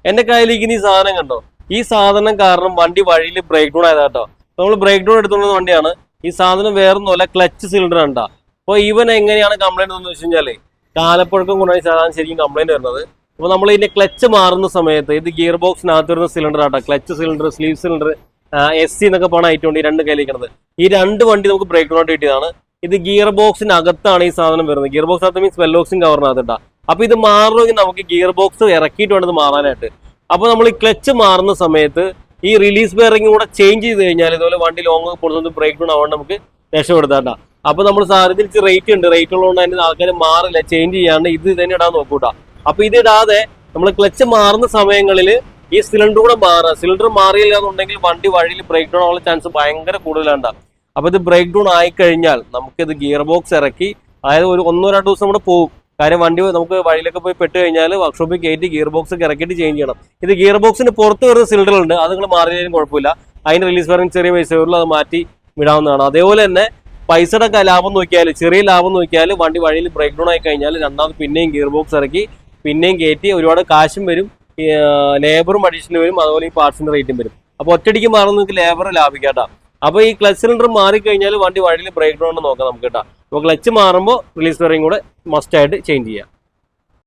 എന്റെ കയ്യിലേക്ക് ഈ സാധനം കണ്ടോ? ഈ സാധനം കാരണം വണ്ടി വഴിയിൽ ബ്രേക്ക് ഡൗൺ ആയതാട്ടോ. നമ്മൾ ബ്രേക്ക് ഡൗൺ എടുത്തുകൊണ്ട വണ്ടിയാണ്. ഈ സാധനം വേറൊന്നുമല്ല, ക്ലച്ച് സിലിണ്ടർ ഉണ്ടാ. അപ്പൊ ഇവൻ എങ്ങനെയാണ് കംപ്ലൈന്റ് എന്ന് വെച്ച് കഴിഞ്ഞാല് കാലപ്പഴക്കം കൊണ്ടാണ് സാധാരണ ശരിക്കും കംപ്ലൈന്റ് വരുന്നത്. അപ്പൊ നമ്മൾ ഇതിന്റെ ക്ലച്ച് മാറുന്ന സമയത്ത് ഇത് ഗിയർ ബോക്സിനകത്ത് വരുന്ന cylinder auto. Clutch cylinder, sleeve cylinder, SC എന്നൊക്കെ പറഞ്ഞ ഐറ്റം ഉണ്ട് ഈ രണ്ട് കയ്യിലിരിക്കുന്നത്. ഈ രണ്ട് വണ്ടി നമുക്ക് ബ്രേക്ക് ഡൗൺ ആയിട്ട് കിട്ടിയതാണ്. ഇത് ഗിയർ ബോക്സിനകത്താണ് ഈ സാധനം വരുന്നത്. ഗിയർ ബോക്സിനകത്ത് മീൻസ് വെല്ലോക്സിൻ കവറിനകത്തിട്ടാ. അപ്പൊ ഇത് മാറണമെങ്കിൽ നമുക്ക് ഗിയർ ബോക്സ് ഇറക്കിയിട്ട് വേണം ഇത് മാറാനായിട്ട്. അപ്പൊ നമ്മൾ ഈ ക്ലച്ച് മാറുന്ന സമയത്ത് ഈ റിലീസ് ബെയറിംഗ് കൂടെ ചേഞ്ച് ചെയ്ത് കഴിഞ്ഞാൽ ഇതുപോലെ വണ്ടി ലോങ് പോകുന്നത് ബ്രേക്ക് ഡൗൺ ആവാണ്ട് നമുക്ക് രക്ഷപ്പെടുത്താട്ടാ. അപ്പൊ നമ്മൾ സാധ്യത റേറ്റ് ഉണ്ട്, റേറ്റ് ഉള്ളതുകൊണ്ട് അതിന്റെ ആൾക്കാർ മാറില്ല, ചേഞ്ച് ചെയ്യാണ്ട് ഇത് തന്നെ ഇടാൻ നോക്കൂട്ടാ. അപ്പൊ ഇത് ഇടാതെ നമ്മൾ ക്ലച്ച് മാറുന്ന സമയങ്ങളിൽ ഈ സിലിണ്ടർ കൂടെ മാറുക. സിലിണ്ടർ മാറിയില്ല എന്നുണ്ടെങ്കിൽ വണ്ടി വഴിയിൽ ബ്രേക്ക് ഡൗൺ ആവാനുള്ള ചാൻസ് ഭയങ്കര കൂടുതലാണ്. അപ്പൊ ഇത് ബ്രേക്ക് ഡൗൺ ആയി കഴിഞ്ഞാൽ നമുക്കിത് ഗിയർ ബോക്സ് ഇറക്കി, അതായത് ഒരു 1-2 ദിവസം കൂടെ പോകും. കാര്യം വണ്ടി നമുക്ക് വഴിയിലൊക്കെ പോയി പെട്ട് കഴിഞ്ഞാൽ വർക്ക്ഷോപ്പിൽ കയറ്റി ഗിയർ ബോക്സ് ഒക്കെ ഇറക്കിയിട്ട് ചേഞ്ച് ചെയ്യണം. ഇത് ഗിയർ ബോക്സിന് പുറത്ത് വരുന്ന സിലിണ്ടർ ഉണ്ട്, അത് നിങ്ങൾ മാറിയാലും കുഴപ്പമില്ല. അതിന് റിലീസ് ബെയറിംഗ് ചെറിയ പൈസ വരുള്ളൂ, അത് മാറ്റി വിടാവുന്നതാണ്. അതേപോലെ തന്നെ പൈസയുടെ ലാഭം നോക്കിയാൽ, ചെറിയ ലാഭം നോക്കിയാൽ വണ്ടി വഴിയിൽ ബ്രേക്ക് ഡൗൺ ആയി കഴിഞ്ഞാൽ രണ്ടാമത് പിന്നെയും ഗിയർ ബോക്സ് ഇറക്കി പിന്നെയും കയറ്റി ഒരുപാട് കാശും വരും, ലേബറും അഡീഷണൽ വരും, അതുപോലെ ഈ പാർട്സിന്റെ റേറ്റും വരും. അപ്പൊ ഒറ്റയടിക്ക് മാറുന്ന നിങ്ങൾക്ക് ലേബർ ലാഭിക്കാട്ടാ. അപ്പൊ ഈ ക്ലച്ച് സിലിണ്ടർ മാറിക്കഴിഞ്ഞാൽ വണ്ടി വഴിയിൽ ബ്രേക്ക് ഡൗൺ നോക്കാം നമുക്ക് കേട്ടോ. അപ്പോൾ ക്ലച്ച് മാറുമ്പോൾ റിലീസ് ബെയറിംഗ് കൂടെ മസ്റ്റ് ആയിട്ട് ചേഞ്ച് ചെയ്യാം.